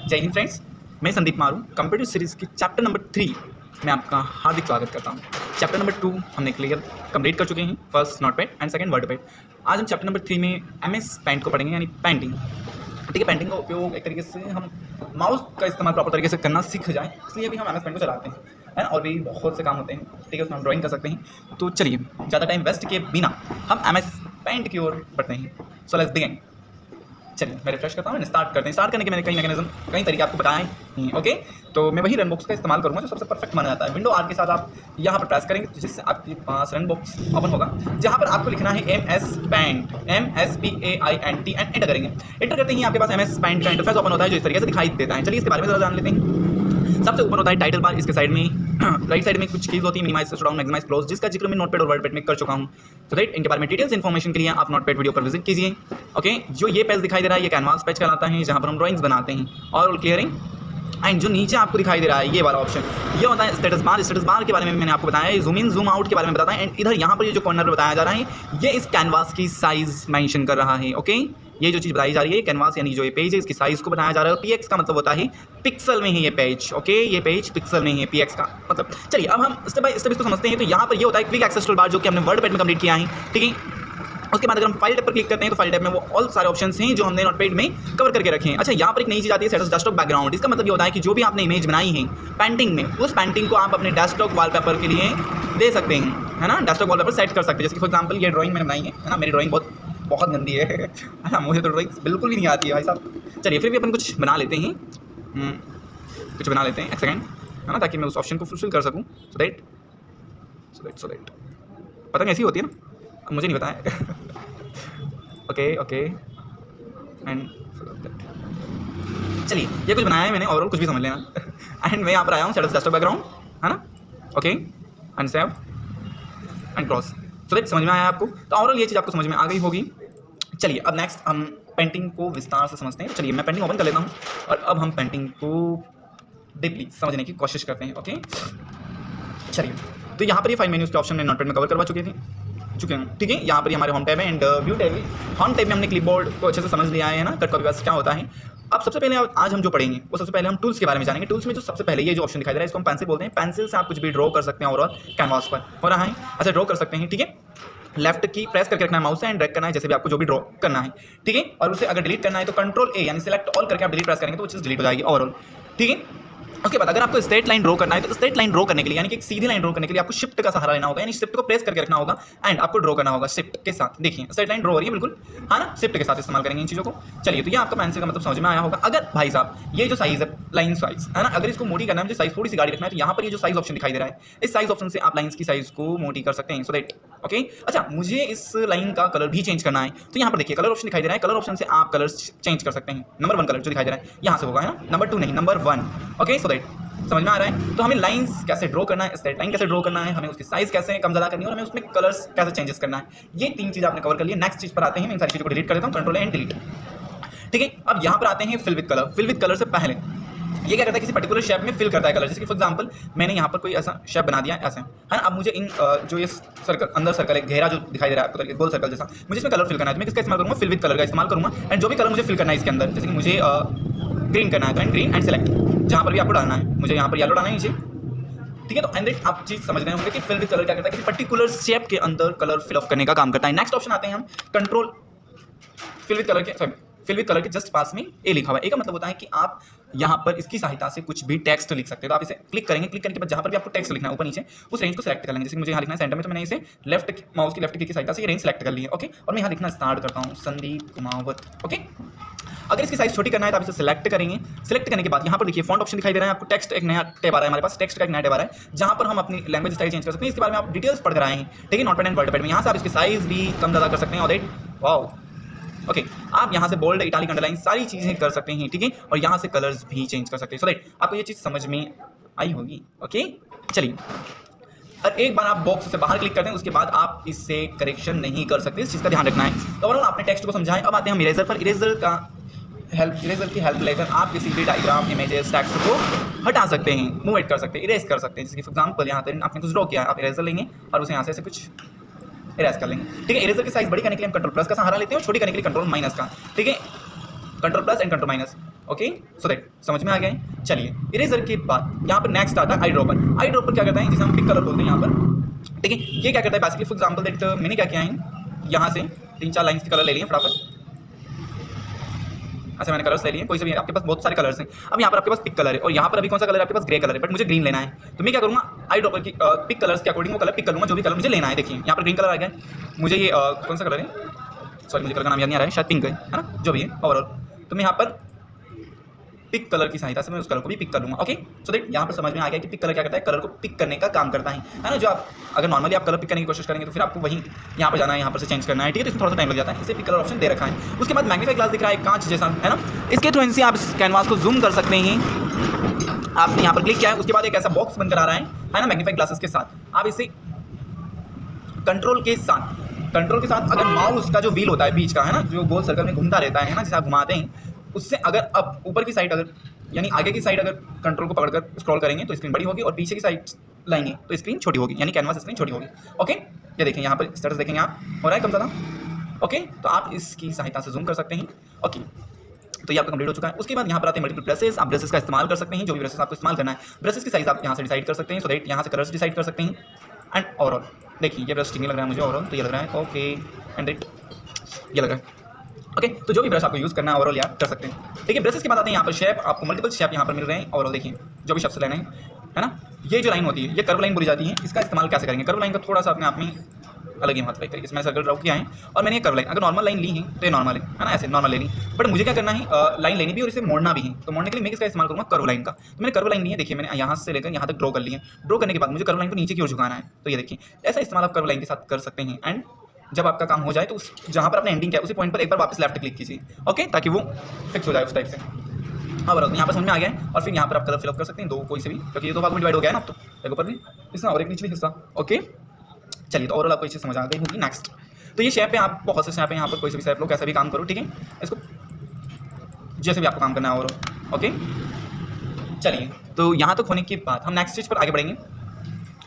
जय हिंद फ्रेंड्स, मैं संदीप मारू कंप्यूटर सीरीज़ की चैप्टर नंबर 3 में आपका हार्दिक स्वागत करता हूं। चैप्टर नंबर 2 हमने कंप्लीट कर चुके हैं, first notepad and second WordPad. आज हम चैप्टर नंबर 3 में एमएस पेंट को पढ़ेंगे, यानी पेंटिंग। ठीक है, पेंटिंग का उपयोग एक तरीके से हम माउस का इस्तेमाल प्रॉपर तरीके से करना सीख जाए, इसलिए अभी हम एमएस पेंट को चलाते हैं, है ना। और भी बहुत से काम होते हैं, ठीक है, उसमें हम ड्राइंग कर सकते हैं। तो चलिए ज़्यादा टाइम वेस्ट किए बिना हम एमएस पेंट की ओर बढ़ते हैं। So let's begin. चलिए मैं रिफ्रेश करता हूँ, स्टार्ट करते हैं। स्टार्ट करने के मैंने कई मैकेनिज्म, कई तरीके आपको बताए हैं, ओके। तो मैं वही रन बॉक्स का इस्तेमाल करूँगा जो सबसे परफेक्ट माना जाता है। विंडो आर के साथ आप यहाँ पर प्रेस करेंगे तो जिससे आपके पास रन बॉक्स ओपन होगा, जहाँ पर आपको लिखना है MS paint, MSPAINT and enter करेंगे। एंटर करते ही आपके पास MS पेंट का इंटरफेस ओपन होता है जो इस तरीके से दिखाई देता है। चलिए इसके बारे में ज़रा जान लेते हैं। सबसे ऊपर होता है टाइटल बार, इसके साइड में राइट साइड में कुछ कीज होती है, minimise, slow down, maximise, close, जिसका जिक्र मैं नोटपैड और वर्डपैड में कर चुका हूँ। तो राइट, इनके बारे में डिटेल्स इन्फॉर्मेशन के लिए आप नोटपैड वीडियो पर विजिट कीजिए, ओके। जो ये पेज दिखाई दे रहा है ये कैनवास पेज कहलाता है, जहाँ पर हम ड्राइंग्स बनाते हैं और क्लियरिंग। एंड जो नीचे आपको दिखाई दे रहा है ये वाला ऑप्शन, ये होता है स्टेटस बार। स्टेटस बार के बारे में मैंने आपको बताया, जूम इन जूम आउट के बारे में बताता है। एंड इधर यहाँ पर ये जो कॉर्नर बताया जा रहा है ये इस कैनवास की साइज मेंशन कर रहा है, ओके। ये जो चीज़ बताई जा रही है कैनवास यानी जो ये पेज है इसकी साइज़ को बताया जा रहा है। और पीएक्स का मतलब होता है पिक्सल में है ये पेज, ओके। ये पेज पिक्सल में है पीएक्स का मतलब। चलिए अब हम स्टेप बाय स्टेप इसको समझते हैं। तो यहाँ पर ये होता है क्विक एक्सेस टूलबार, जो कि हमने वर्डपैड में कंप्लीट किया है, ठीक है। उसके बाद अगर हम फाइल टैब पर क्लिक करते हैं तो फाइल टैब में वो ऑल सारे ऑप्शंस हैं जो हमने नोटपैड में कवर करके रखे हैं। अच्छा, यहाँ पर एक नई चीज़ आती है, सेट डेस्कटॉप बैकग्राउंड। इसका मतलब ये होता है कि जो भी आपने इमेज बनाई है पेंटिंग में, उस पेंटिंग को आप अपने डेस्कटॉप वॉलपेपर के लिए दे सकते हैं, है ना। डेस्कटॉप वॉलपेपर सेट कर सकते हैं। जैसे फॉर एग्जाम्पल ये ड्राइंग मैंने बनाई है ना, मेरी ड्राइंग बहुत गंदी है ना, मुझे तो ड्राइंग बिल्कुल भी नहीं आती है भाई साहब। चलिए फिर भी अपन कुछ बना लेते हैं, कुछ बना लेते हैं, एक सेकेंड, है ना, ताकि मैं उस ऑप्शन को फुलफिल कर सकूँ। सो दैट पता नहीं ऐसी होती है ना, मुझे नहीं पता है ओके एंड चलिए ये कुछ बनाया है मैंने, ओवरऑल कुछ भी समझ लेना एंड मैं यहाँ पर आया हूँ सेट डेस्कटॉप बैकग्राउंड, है ना, okay and save and cross. तो दैट समझ में आया आपको। तो ओवरऑल ये चीज़ आपको समझ में आ गई होगी। चलिए अब नेक्स्ट हम पेंटिंग को विस्तार से समझते हैं। चलिए मैं पेंटिंग ओपन कर लेता हूँ और अब हम पेंटिंग को डीपली समझने की कोशिश करते हैं, ओके। चलिए तो यहाँ पर ये फाइल मेन्यूज़ के ऑप्शन में नोटपैड में कवर करवा चुके हैं, ठीक है। यहाँ पर हमारे होम टैब है एंड व्यू टैब है। होम टैब में हमने क्लिपबोर्ड को अच्छे से समझ लिया है ना, कट कॉपी पेस्ट क्या होता है। अब सबसे पहले आज हम जो पढ़ेंगे वो सबसे पहले हम टूल्स के बारे में जानेंगे। टूल्स में जो सबसे पहले ये जो ऑप्शन दिखाई दे रहा है इसको हम पेंसिल बोलते हैं। पेंसिल से आप कुछ भी ड्रॉ कर सकते हैं, ओवरऑल कैनवास पर हो रहा है ऐसे ड्रॉ कर सकते हैं, ठीक है। लेफ्ट की प्रेस करके रखना है माउस से एंड ड्रैग करना है, जैसे भी आपको जो भी ड्रॉ करना है, ठीक है। और उसे अगर डिलीट करना है तो कंट्रोल A यानी सिलेक्ट ऑल करके आप डिलीट प्रेस करेंगे तो वो चीज़ डिलीट हो जाएगी ओवरऑल, ठीक है। उसके बाद अगर आपको स्ट्रेट लाइन ड्रॉ करना है तो स्ट्रेट लाइन ड्रॉ करने के लिए यानी कि एक सीधी लाइन ड्रॉ करने के लिए आपको शिफ्ट का सहारा लेना होगा, यानी शिफ्ट को प्रेस करके रखना होगा एंड आपको ड्रॉ करना होगा शिफ्ट के साथ। देखिए स्ट्रेट लाइन ड्रॉ हो रही है बिल्कुल, है ना, शिफ्ट के साथ इस्तेमाल करेंगे इन चीज़ों को। चलिए तो ये आपका पेंसिल का मतलब समझ में आया होगा। अगर भाई साहब ये जो साइज है लाइन साइज, है ना, अगर इसको मोटी करना है, मुझे साइज थोड़ी सी गाड़ी रखना है, तो यहाँ पर ये जो साइज ऑप्शन दिखाई दे रहा है इस साइज ऑप्शन से आप लाइन्स की साइज को मोटी कर सकते हैं, सो दैट ओके। अच्छा, मुझे इस लाइन का कलर भी चेंज करना है तो यहाँ पर देखिए कलर ऑप्शन दिखाई दे रहा है। कलर ऑप्शन से आप कलर्स चेंज कर सकते हैं। नंबर 1 कलर जो दिखाई दे रहा है यहाँ से होगा, है ना, नंबर 2 नहीं, नंबर 1, ओके। सो दैट समझ में आ रहा है। तो हमें लाइंस कैसे ड्रॉ करना है, स्ट्रेट लाइन कैसे ड्रॉ करना है, हमें उसकी साइज कैसे कम ज़्यादा करनी है और हमें उसमें कलर्स कैसे चेंजेस करना है, ये 3 चीज़ आपने कवर कर लिया। नेक्स्ट चीज़ पर आते हैं, मैं इन सारी चीज़ों को डिलीट कर देता हूँ, कंट्रोल एंड डिलीट, ठीक है। अब यहाँ पर आते हैं fill with colour. Fill with colour से पहले ये क्या करता है, किसी पर्टिकुलर शेप में फिल करता है कलर। जैसे कि फॉर एग्जांपल मैंने यहाँ पर कोई ऐसा शेप बना दिया ऐसे, है ना। अब मुझे इन जो ये सर्कल, अंदर सर्कल है, घेरा जो दिखाई दे रहा है आपको, गोल सर्कल जैसा, मुझे इसमें कलर फिल करना है तो मैं किसका इस्तेमाल करूँगा, फिल विद कलर का इस्तेमाल करूँगा। एंड जो भी कलर मुझे फिल करना है इसके अंदर, जैसे कि मुझे ग्रीन करना है तो ग्रीन एंड सेलेक्ट, जहाँ पर भी आपको डालना है, मुझे यहाँ पर येलो डालना है नीचे, ठीक है। तो एंड आप चीज़ समझ रहे होंगे कि फिल विद कलर क्या करता है, किसी पर्टिकुलर शेप के अंदर कलर फिल ऑफ करने का काम करता है। नेक्स्ट ऑप्शन आते हैं हम कंट्रोल फिल विद कलर के, सॉरी फिल विद कलर के जस्ट पास में ए लिखा हुआ है। ए का मतलब होता है कि आप यहाँ पर इसकी सहायता से कुछ भी टेक्स्ट लिख सकते हैं। तो आप इसे क्लिक करेंगे, क्लिक करने के बाद जहाँ पर भी आपको टेक्स्ट लिखना है ऊपर नीचे उस रेंज को सेलेक्ट कर लेंगे। जैसे मुझे यहाँ लिखना है सेंटर में, तो मैंने इसे लेफ्ट माउस की लेफ्ट क्लिक की सहायता से ये रेंज सेलेक्ट कर ली है, ओके। और मैं यहाँ लिखना स्टार्ट करता हूँ, संदीप कुमावत, ओके। अगर इसकी साइज छोटी करना है तो आप इसे सेलेक्ट करेंगे। सेलेक्ट करने के बाद यहाँ पर देखिए फॉन्ट ऑप्शन दिखाई दे रहा है आपको। टेक्स्ट एक नया टैब आ रहा है हमारे पास, टेक्स्ट का एक नया टैब आ रहा है जहाँ पर हम अपनी लैंग्वेज स्टाइल चेंज कर सकते हैं। इसके बारे में आप डिटेल्स पढ़ कर आए हैं, ठीक है, नोटपैड एंड वर्डपैड में। यहाँ से आप इसकी साइज भी कम ज़्यादा कर सकते हैं और दैट वाओ, ओके। आप यहाँ से बोल्ड, इटालिक, अंडरलाइन सारी चीज़ें कर सकते हैं, ठीक है। और यहाँ से कलर्स भी चेंज कर सकते हैं, सो दैट आपको ये चीज़ समझ में आई होगी, ओके। चलिए और एक बार आप बॉक्स से बाहर क्लिक करते हैं उसके बाद आप इससे करेक्शन नहीं कर सकते, इस चीज़ का ध्यान रखना है। तो ओवरऑल आपने टेक्स्ट को समझाएं। अब आते हैं हम इरेजर पर। इरेजर की हेल्प लेकर आप किसी भी डायग्राम, इमेजेस, टेक्स्ट को हटा सकते हैं, मूव कर सकते हैं, इरेज कर सकते हैं। जैसे फॉर एग्जांपल यहाँ पर आपने कुछ ड्रॉ किया है, आप इरेजर लेंगे और उसे यहाँ से कुछ इरेज कर लेंगे, ठीक है। इरेजर की साइज बड़ी करने के लिए हम कंट्रोल प्लस का सहारा लेते हैं और छोटी करने के लिए कंट्रोल माइनस का, ठीक है। Control plus and control minus. Okay, so that समझ में आ गया है। चलिए इरेजर के बाद यहाँ पर नेक्स्ट आता है आई ड्रॉपर। आई ड्रॉपर क्या करता है, जिसे हम पिक कलर बोलते हैं यहाँ पर, ठीक है। ये क्या करता है बेसिकली, फॉर एग्जाम्पल दैट मैंने क्या किया है, यहाँ से 3-4 लाइन्स के कलर ले लिए फटाफट। अच्छा, मैंने कलर्स ले लिए, कोई से भी, आपके पास बहुत सारे कलर्स हैं। अब यहाँ पर आपके पास पिक कलर है और यहाँ पर अभी कौन सा कलर है आपके पास, ग्रे कलर है, बट मुझे ग्रीन लेना है। तो मैं क्या करूँगा, आई ड्रॉपर की पिक कलर्स के अकॉर्डिंग वो कलर पिक कर लूँगा जो भी कलर मुझे लेना है। देखिए यहाँ पर ग्रीन कलर आ गया है, मुझे ये कौन सा कलर है, सॉरी मुझे कलर का नाम याद नहीं आ रहा है, शायद पिंक है ना, जो भी है ओवरऑल। तो मैं यहाँ पर पिक कलर की सहायता से मैं उस कलर को भी पिक कर लूँगा। ओके, सो दैट यहाँ पर समझ में आ गया कि पिक कलर क्या करता है, कलर को पिक करने का काम करता है ना। जो आप अगर नॉर्मली आप कलर पिक करने की कोशिश करेंगे तो फिर आपको वहीं यहाँ पर जाना है, यहाँ पर से चेंज करना है, ठीक है। तो इसमें थोड़ा सा टाइम लग जाता है, इसे पिक कलर ऑप्शन दे रखा है। उसके बाद मैग्नीफाई ग्लास दिख रहा है कांच जैसा, है ना। इसके थ्रू इनसे आप इस कैनवास को जूम कर सकते हैं। आपने यहाँ पर क्लिक किया है, उसके बाद एक ऐसा बॉक्स बनकर आ रहा है ना, मैग्नीफाई ग्लासेस के साथ। आप इसे कंट्रोल के साथ अगर माउस का जो व्हील होता है बीच का, है ना, जो गोल सर्कल में घूमता रहता है ना, जिसे आप घुमाते हैं, उससे अगर अब ऊपर की साइड, अगर यानी आगे की साइड अगर कंट्रोल को पकड़कर स्क्रॉल करेंगे तो स्क्रीन बड़ी होगी, और पीछे की साइड लाएंगे तो स्क्रीन छोटी होगी, यानी कैनवास स्क्रीन छोटी होगी। ओके, ये देखें यहाँ पर स्टेटस देखेंगे आप, हो रहा है कम ज़्यादा। ओके, तो आप इसकी सहायता से जूम कर सकते हैं। ओके, तो ये आपका कंप्लीट हो चुका है। उसके बाद यहाँ पर आते हैं मल्टीपल ब्रशेस। आप ब्रशेस का इस्तेमाल कर सकते हैं, जो भी ब्रशेस आपको इस्तेमाल करना है। ब्रशेस की साइज आप यहाँ से डिसाइड कर सकते हैं, सो दैट यहाँ से कलर्स डिसाइड कर सकते हैं। एंड ओवरऑल देखिए ये ब्रश ठीक नहीं लग रहा है मुझे ओवरऑल, तो ये लग रहा है ओके, एंड इट ये लग रहा है ओके। तो जो भी ब्रश आपको यूज़ करना है ओवरऑल यार कर सकते हैं, ठीक है। ब्रशेस के बाद आते हैं यहाँ पर शेप। आपको मल्टीपल शेप यहाँ पर मिल रहे हैं ओवरऑल, देखिए जो भी शेप से लेना है ना। ये जो लाइन होती है ये कर्व लाइन बोली जाती है। इसका इस्तेमाल कैसे करेंगे, कर्व लाइन का थोड़ा सा अपने आप में अलग ही महत्व है। इसमें सर्कल ड्रॉ किया है और मैंने ये कर्व लाइन, अगर नॉर्मल लाइन ली है तो ये नॉर्मल है ना, ऐसे नॉर्मल लेनी। बट मुझे क्या करना है, लाइन लेनी भी और इसे मोड़ना भी है। तो मोड़ने के लिए मैं इसका इस्तेमाल करूँगा कर्व लाइन का। तो मैंने कर्व लाइन ली है, देखिए मैंने यहाँ से लेकर यहाँ तक ड्रॉ कर लिया है। ड्रॉ करने के बाद मुझे कर्व लाइन को नीचे की ओर झुकाना है, तो ये देखिए ऐसा इस्तेमाल आप कर्व लाइन के साथ कर सकते हैं। एंड जब आपका काम हो जाए तो उस जहाँ पर आपने एंडिंग किया उसी पॉइंट पर एक बार वापस लेफ्ट क्लिक कीजिए, ओके, ताकि वो फिक्स हो जाए उस टाइप से। हाँ बराबर, यहाँ पर समझ में आ गया है। और फिर यहाँ पर आप कलर फिलअप कर सकते हैं, दो कोई से भी, क्योंकि ये दो भाग में डिवाइड हो गया है ना। अब तो एक ऊपर भी हिस्सा और एक निचली हिस्सा, ओके। चलिए, तो ओवरऑल आपको ये चीज़ समझ आ गई होगी। नेक्स्ट, तो ये शेप है, आप बहुत से शेप है, यहाँ पर कोई से भी शेप लो, कैसा भी काम करो, ठीक है। इसको जैसे भी आपको काम करना है ओवरऑल, ओके। चलिए, तो यहाँ तक होने के बाद हम नेक्स्ट स्टेज पर आगे बढ़ेंगे।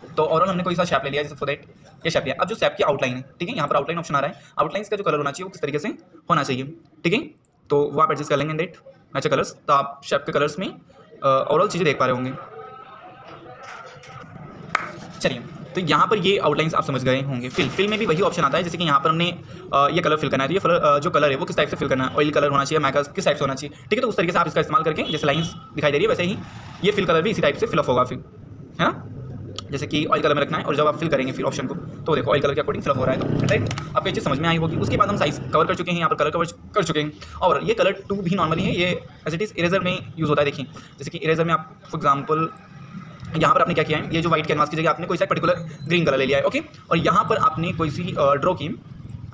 तो ओवरऑल हमने कोई सा शेप ले लिया, जैसे फॉर दैट ये शेप लिया। अब जो शेप की आउटलाइन है, ठीक है, यहाँ पर आउटलाइन ऑप्शन आ रहा है। आउटलाइन का जो कलर होना चाहिए वो किस तरीके से होना चाहिए, ठीक है। तो वो आप एडजस्ट कर लेंगे डेट अच्छा कलर्स, तो आप शेप के कलर्स में ओवरऑल चीज़ें देख पा रहे होंगे। चलिए, तो यहाँ पर ये आउटलाइंस आप समझ गए होंगे। फिल में भी वही ऑप्शन आता है, जैसे कि यहाँ पर हमने ये कलर फिल करना है, तो ये जो कलर है वो किस टाइप से फिल करना है, ऑयल कलर होना चाहिए, मैका किस टाइप से होना चाहिए, ठीक है। तो उस तरीके से आप इसका इस्तेमाल करके, जैसे लाइंस दिखाई दे रही है वैसे ही ये फिल कलर भी इसी टाइप से फिलअप होगा, फिर है ना। जैसे कि ऑयल कलर में रखना है और जब आप फिल करेंगे फिर ऑप्शन को, तो देखो ऑयल कलर के अकॉर्डिंग फिलअप हो रहा है, तो राइट आपको ये चीज़ समझ में आई होगी। उसके बाद हम साइज कवर कर चुके हैं, यहाँ पर कलर कवर कर चुके हैं। और ये कलर 2 भी नॉर्मली है, ये एज इट इज़ इरेजर में यूज़ होता है। देखिए जैसे कि इरेजर में आप फॉर एग्जाम्पल यहाँ पर आपने क्या किया है, ये जो व्हाइट कैनवास की जगह आपने कोई सा पर्टिकुलर ग्रीन कलर ले लिया है, ओके। और यहाँ पर आपने कोई सी ड्रॉ की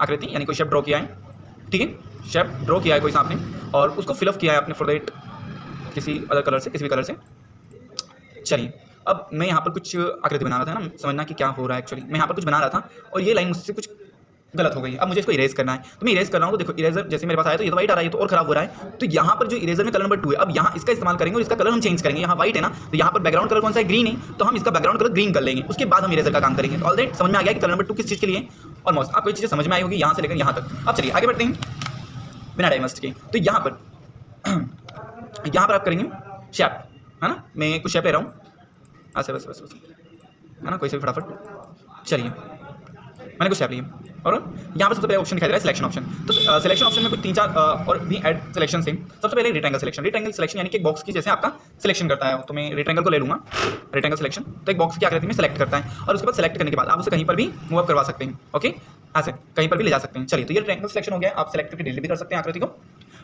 आकृति, यानी कोई शेप ड्रॉ किया है, ठीक है, शेप ड्रॉ किया है कोई सा आपने, और उसको फिलअप किया है आपने फॉर दैट किसी अदर कलर से, किसी भी कलर से। चलिए, अब मैं यहाँ पर कुछ आकृति बना रहा था ना, समझना कि क्या हो रहा है। एक्चुअली मैं यहाँ पर कुछ बना रहा था और ये लाइन मुझसे कुछ गलत हो गई। अब मुझे इसको इरेज करना है, तो मैं इरेज कर रहा हूँ। तो देखो इरेजर जैसे मेरे पास आया तो ये तो वाइट आ रहा है, ये तो और खराब हो रहा है। तो यहाँ पर जो इरेजर में कलर नंबर 2 है, अब यहाँ इसका इस्तेमाल करेंगे और इसका कलर हम चेंज करेंगे। यहाँ वाइट है ना, तो यहाँ पर बैकग्राउंड कलर कौन सा है, ग्रीन है, तो हम इसका बैकग्राउंड कलर ग्रीन कर लेंगे। उसके बाद हम इरेजर का काम करेंगे। ऑलराइट, समझ में आ गया कि कलर नंबर 2 किस चीज़ के लिए। ऑलमोस्ट आपको ये चीज़ें समझ में आई होगी यहाँ से लेकर यहाँ तक। अब चलिए आगे बढ़ते हैं बिना टाइम वेस्ट के। तो यहाँ पर आप करेंगे शेप, है ना। मैं कुछ शेप ले रहा हूँ, ऐसे बस है ना, कोई से भी फटाफट। चलिए, मैंने कुछ शेप लिए और यहाँ पर सबसे पहले ऑप्शन दिखाई दे रहा है सिलेक्शन ऑप्शन। तो सिलेक्शन ऑप्शन में कुछ 3-4 और भी ऐड सिलेक्शन से। सबसे पहले रेक्टेंगल सिलेक्शन। रेक्टेंगल सिलेक्शन यानी कि एक बॉक्स की जैसे आपका सिलेक्शन करता है, तो मैं रेक्टेंगल को ले लूँगा। रेक्टेंगल सिलेक्शन तो एक बॉक्स की आकृति में सेलेक्ट करता है और उसके बाद सेलेक्ट करने के बाद आप उसे कहीं पर भी मूव अप करवा सकते हैं, ओके, ऐसे कहीं पर भी ले जा सकते हैं। चलिए, तो ये रेक्टेंगल सिलेक्शन हो गया, आप सेलेक्ट करके डिलीट भी कर सकते हैं आकृति को।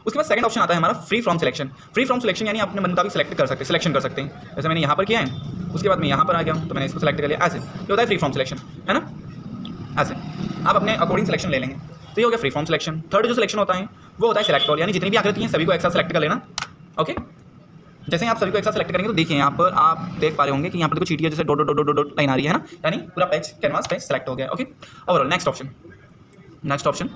उसके बाद सेकंड ऑप्शन आता है हमारा free from selection. Free from selection यानी अपने मन मुताबिक सेलेक्ट कर सकते हैं, सिलेक्शन कर सकते हैं। जैसे मैंने यहाँ पर किया है, उसके बाद मैं यहाँ पर आ गया हूँ तो मैंने इसको सेलेक्ट कर लिया, ऐसे ये होता है फ्री फ्रॉम सिलेक्शन, है ना। ऐसे आप अपने अकॉर्डिंग सिलेक्शन ले लेंगे, तो ये हो गया फ्री फॉर्म सिलेक्शन। थर्ड जो सिलेक्शन होता है वो होता है सिलेक्ट ऑल, यानी जितनी भी आकृति हैं सभी को एक साथ सेलेक्ट कर लेना, ओके। जैसे ही आप सभी को एक साथ सेलेक्ट करेंगे तो देखिए यहाँ पर आप देख पा रहे होंगे कि यहाँ पर कुछ चीटियाँ जैसे dot dot dot dot line आ रही है ना, यानी पूरा पेज कैनवास पेज सेलेक्ट हो गया, ओके। ओवरऑल नेक्स्ट ऑप्शन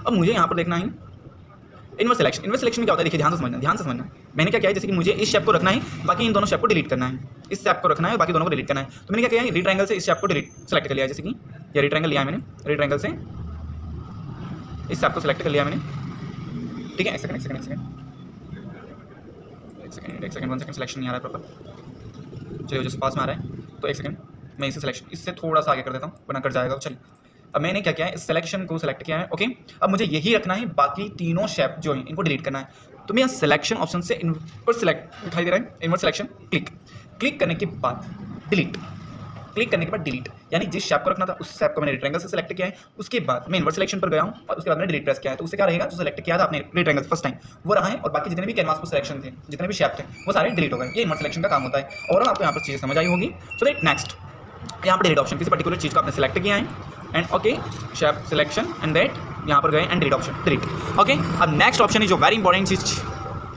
अब मुझे यहाँ पर देखना है इनवर्स सिलेक्शन। इनवर्स सिलेक्शन में क्या होता है, देखिए ध्यान से समझना। मैंने क्या किया है, जैसे कि मुझे इस शेप को रखना है, बाकी इन दोनों शेप को डिलीट करना है। इस शेप को रखना है, बाकी दोनों को डिलीट करना है। तो मैंने क्या किया है, रीट्रायंगल से इस शेप को सेलेक्ट कर लिया है। जैसे कि ये रीट्रायंगल लिया है मैंने, रीट्रायंगल से इस शेप को सेलेक्ट कर लिया मैंने, ठीक है। एक सेकंड 1 सेकंड सिलेक्शन नहीं आ रहा है प्रॉपर, चलिए जस्ट पास में आ रहा है, तो 1 सेकंड मैं इसे सिलेक्शन इससे थोड़ा सा आगे कर देता हूँ वरना कट जाएगा। चलिए अब मैंने क्या किया है, इस सिलेक्शन को सिलेक्ट किया है। ओके, अब मुझे यही रखना है, बाकी तीनों शेप जो हैं इनको डिलीट करना है। तो मैं यहाँ सिलेक्शन ऑप्शन से इनवर्ट सिलेक्ट दिखाई दे रहा है, इनवर्ट सिलेक्शन क्लिक करने के बाद डिलीट, क्लिक करने के बाद डिलीट, यानी जिस शेप को रखना था उस शेप को मैंने रेक्टेंगल से सिलेक्ट किया है। उसके बाद मैं इनवर्ट सिलेक्शन पर गया हूँ और उसके बाद मैंने डिलीट प्रेस किया है, तो उससे क्या रहेगा, जो सिलेक्ट किया था आपने रेक्टेंगल फर्स्ट टाइम वो रहा है, और बाकी जितने भी कैनवास पर सिलेक्शन थे, जितने भी शेप थे वो सारे डिलीट हो गए। ये इनवर्ट सिलेक्शन का काम होता है। और आपको यहाँ पर चीज़ समझ आई होगी। सो दैट नेक्स्ट यहाँ पर डिलीट ऑप्शन, किसी पर्टिकुलर चीज़ को आपने सिलेक्ट किया है and okay shape selection and that यहाँ पर गए and delete option delete. Okay, अब नेक्स्ट ऑप्शन है जो वेरी इंपॉर्टेंट चीज़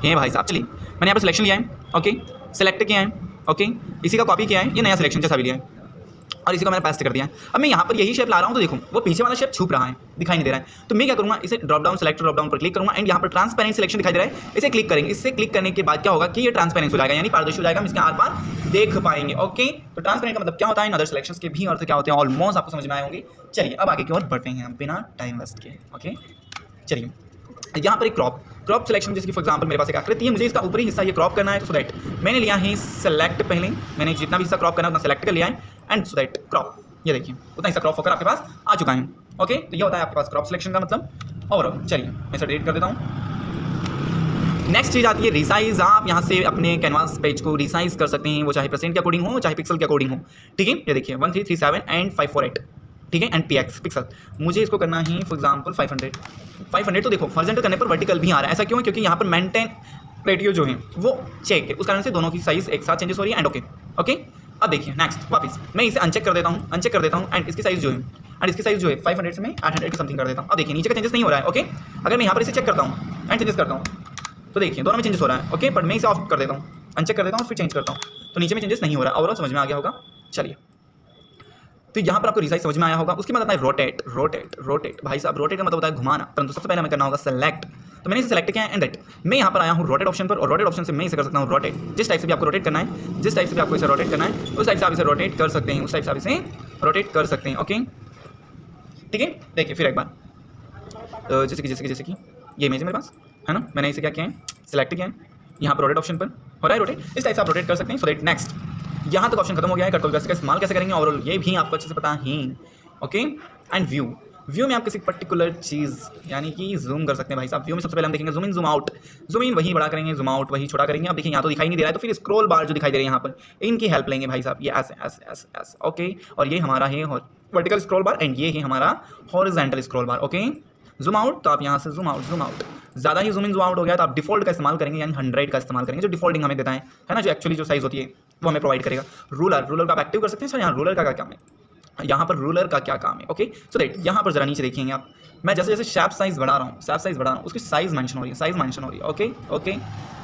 ये भाई साहब। चलिए मैंने यहाँ पर सिलेक्शन लिया है, ओके सेलेक्ट किया है, ओके इसी का कॉपी किया है, ये नया सिलेक्शन जैसा भी लिया है और इसी को मैंने पेस्ट कर दिया है। अब मैं यहाँ पर यही शेप ला रहा हूँ, तो देखो वो पीछे वाला शेप छुप रहा है, दिखाई नहीं दे रहा है। तो मैं क्या करूँगा, इसे drop down select drop down पर क्लिक करूँगा एंड यहाँ पर ट्रांसपेरेंट सिलेक्शन दिखाई दे रहा है, इसे क्लिक करेंगे। इससे क्लिक करने के बाद क्या होगा कि ये ट्रांसपेरेंट हो जाएगा, यानी पारदर्शी हो जाएगा, हम इसके आर पार देख पाएंगे। ओके, तो ट्रांसपेरेंट का मतलब क्या होता है, अदर सिलेक्शंस के भी अर्थ क्या होते हैं ऑलमोस्ट आपको समझ में आए होंगे। चलिए अब आगे की ओर बढ़ते हैं हम बिना टाइम वेस्ट किए। ओके चलिए यहाँ पर एक क्रॉप सिलेक्शन, जैसे कि फॉर एग्जांपल मेरे पास एक आकृति है, मुझे इसका ऊपरी हिस्सा ये क्रॉप करना है, तो सो दैट मैंने लिया है सेलेक्ट, पहले मैंने जितना भी हिस्सा क्रॉप करना है उतना सेलेक्ट कर लिया है एंड सो दैट क्रॉप, ये देखिए उतना हिस्सा क्रॉप होकर आपके पास आ चुका है। ओके, तो ये होता है आपके पास क्रॉप सिलेक्शन का मतलब। और चलिए मैं इसे डिलीट कर देता हूँ। नेक्स्ट चीज़ आती है रिसाइज। आप यहाँ से अपने कैनवास पेज को रिसाइज कर सकते हैं, वो चाहे परसेंट के अकॉर्डिंग हो चाहे पिक्सल के अकॉर्डिंग हो। ठीक है, ये देखिए 1337 एंड 548, ठीक है, एंड px पिक्सल, मुझे इसको करना है फॉर एग्जांपल 500। तो देखो हॉरिजॉन्टल करने पर वर्टिकल भी आ रहा है, ऐसा क्यों है, क्योंकि यहाँ पर मेंटेन रेडियो जो है वो चेक है, उस कारण से दोनों की साइज एक साथ चेंजेस हो रही है एंड ओके। अब देखिए नेक्स्ट वापस मैं इसे अनचेक कर देता हूँ एंड इसकी साइज जो है 500 से मैं 800 की समथिंग कर देता हूँ। अब देखिए नीचे का चेंजेस नहीं हो रहा है। ओके, अगर मैं यहाँ पर इसे चेक करता हूँ एंड चेंजेस करता हूँ तो देखिए दोनों में चेंजेस हो रहा है। ओके, बट मैं इसे ऑफ कर देता हूँ, अनचेक कर देता हूँ, फिर चेंज करता हूँ तो नीचे में चेंजेस नहीं हो रहा है। ओवरऑल समझ में आ गया होगा। चलिए तो यहाँ पर आपको रिसाइज समझ में आया होगा। उसके बाद आता है रोटेट। भाई साहब रोटेट का मतलब होता है घुमाना, परंतु सबसे पहले हमें करना होगा सेलेक्ट। तो मैंने इसे सेलेक्ट किया है एंड दैट मैं यहाँ पर आया हूँ रोटेट ऑप्शन पर, और रोटेट ऑप्शन से मैं इसे कर सकता हूँ रोटेट। जिस टाइप से भी आपको रोटेट करना है, जिस टाइप से भी आपको इसे रोटेट करना है उस टाइप से आप इसे रोटेट कर सकते हैं, उस टाइप से आप इसे रोटेट कर सकते हैं। ओके ठीक है, देखिए फिर एक बार जैसे कि ये इमेज है मेरे पास, है ना, मैंने इसे क्या किया है, सिलेक्ट किया है, यहाँ पर रोटेट ऑप्शन पर हो रहा है रोटेट, इस टाइप से आप रोटेट कर सकते हैं। सो दैट नेक्स्ट यहाँ तक ऑप्शन खत्म हो गया है। कंट्रोल प्लस का इस्तेमाल कैसे करेंगे ओवरऑल ये भी आपको अच्छे से पता है। ओके एंड व्यू में आप किसी पर्टिकुलर चीज़ यानी कि जूम कर सकते हैं। भाई साहब व्यू में सबसे पहले हम देखेंगे zoom in zoom out. Zoom in वही बड़ा करेंगे, जूम आउट वही छोटा करेंगे। अब देखिए यहाँ तो दिखाई नहीं दे रहा है, तो फिर स्क्रॉल बार जो दिखाई दे रही है यहाँ पर इनकी हेल्प लेंगे भाई साहब, ये ऐसे ओके, और ये हमारा है वर्टिकल स्क्रॉल बार एंड ये है हमारा हॉरिजॉन्टल स्क्रॉल बार। ओके जूम आउट, तो आप यहाँ से जूम आउट ज़्यादा ही जूम इन जूम आउट हो गया तो आप डिफॉल्ट का इस्तेमाल करेंगे, यानी 100 का इस्तेमाल करेंगे, जो डिफॉल्टिंग हमें देता है ना, जो एक्चुअली जो साइज़ होती है वो हमें प्रोवाइड करेगा। रूलर को आप एक्टिव कर सकते हैं। सर यहाँ रूलर का क्या काम है, यहाँ पर रूलर का क्या काम है। ओके सो दैट यहाँ पर जरा नीचे देखेंगे आप, मैं जैसे जैसे शेप साइज़ बढ़ा रहा हूँ उसकी साइज़ मेंशन हो रही है, ओके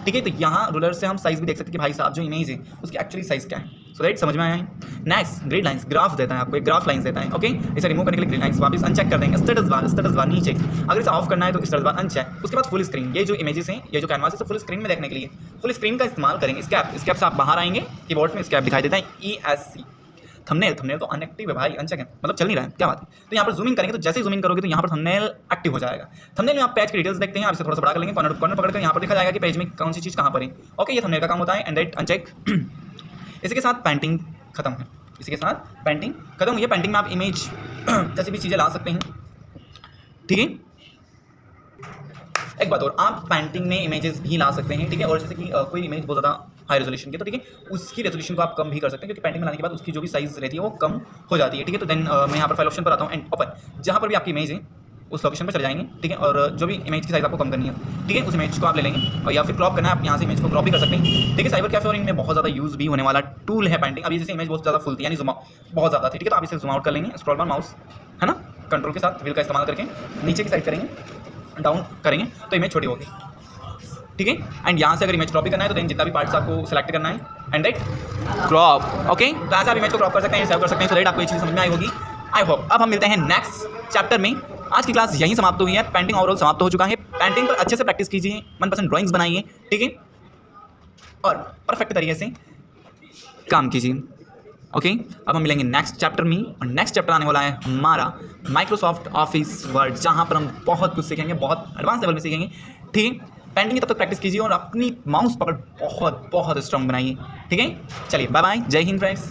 ठीक है। तो यहाँ रूलर से हम साइज़ भी देख सकते हैं कि भाई साहब जो इमेज है उसकी एक्चुअली साइज़ क्या है। सो दैट समझ में आया है। नेक्स्ट ग्रिड लाइंस, ग्राफ देता है आपको, एक ग्राफ लाइंस देता है। ओके इसे रिमूव करने के लिए ग्रिड लाइंस वापस अनचेक कर देंगे। स्टेटस बार नीचे, अगर इसे ऑफ करना है तो स्टेटस बार अनचेक। उसके बाद फुल स्क्रीन, ये जो इमेजेस हैं, ये जो कैनवास है, फुल स्क्रीन में देखने के लिए फुल स्क्रीन का इस्तेमाल करेंगे। स्कैप से आप बाहर आएंगे, कीबोर्ड में स्कैप दिखाई देता है ESC। थंबनेल तो अनएक्टिव है भाई, अनचेक है, मतलब चल नहीं रहा है, क्या बात है। तो यहाँ पर जूम इन करेंगे, तो जैसे ही जूम इन करोगे तो यहाँ पर थंबनेल एक्टिव हो जाएगा। थंबनेल में आप पेज की डिटेल्स देखते हैं, आप इसे थोड़ा सा बड़ा कर लेंगे, कॉर्नर पकड़ कर यहाँ पर देखा जाएगा कि पेज में कौन सी चीज़ कहाँ पर है। ओके ये थंबनेल का काम होता है एंड दैट अनचेक। इसी के साथ पेंटिंग खत्म है, पेंटिंग हुई है। पेंटिंग में आप इमेज जैसी भी चीज़ें ला सकते हैं, ठीक है। एक बात और, आप पेंटिंग में इमेजेस भी ला सकते हैं, ठीक है। और जैसे कि कोई इमेज बहुत ज़्यादा हाई रेजोल्यूशन की, तो ठीक है उसकी रेजोल्यूशन को आप कम भी कर सकते हैं, क्योंकि पेंटिंग में लाने के बाद उसकी जो भी साइज़ रहती है वो कम हो जाती है, ठीक है। तो देन मैं यहाँ पर फाइल ऑप्शन पर आता हूँ एंड ओपन, जहाँ पर भी आपकी इमेज है उस लोकेशन पर चले जाएंगे, ठीक है। और जो भी इमेज की साइज़ आपको कम करनी है, ठीक है, उस इमेज को आप ले लेंगे, और या फिर क्रॉप करना है, आप यहाँ से इमेज को क्रॉप भी कर सकते हैं, ठीक है। साइबर कैफे और इनमें बहुत ज़्यादा यूज़ भी होने वाला टूल है पेंटिंग। अभी जैसे इमेज बहुत ज़्यादा फुल थी, यानी जूम बहुत ज़्यादा थी, ठीक है, तो आप इसे जूम आउट कर लेंगे, स्क्रॉल बार माउस है ना, कंट्रोल के साथ व्हील का इस्तेमाल करके नीचे की साइड करेंगे, डाउन करेंगे तो इमेज छोटी होगी, ठीक है। एंड यहाँ से अगर इमेज क्रॉप भी करना है तो देन जितना भी पार्ट्स आपको सेलेक्ट करना है एंड दैट क्रॉप। ओके तो ऐसे आप इमेज को क्रॉप कर सकते हैं, सेव कर सकते हैं। सो दैट आपको ये चीज़ समझ में आई होगी, आई होप। अब हम मिलते हैं नेक्स्ट चैप्टर में। आज की क्लास यहीं समाप्त हुई है, पेंटिंग ओवरऑल समाप्त हो चुका है। पेंटिंग पर अच्छे से प्रैक्टिस कीजिए, 1% ड्राइंग्स बनाइए, ठीक है, और परफेक्ट तरीके से काम कीजिए। ओके अब हम मिलेंगे नेक्स्ट चैप्टर में, और नेक्स्ट चैप्टर आने वाला है हमारा माइक्रोसॉफ्ट ऑफिस वर्ड, जहाँ पर हम बहुत कुछ सीखेंगे, बहुत एडवांस लेवल में सीखेंगे। ठीक है। पेंटिंग की तब तक प्रैक्टिस कीजिए और अपनी माउस पकड़ बहुत बहुत स्ट्रांग बनाइए, ठीक है। चलिए बाय बाय, जय हिंद फ्रेंड्स।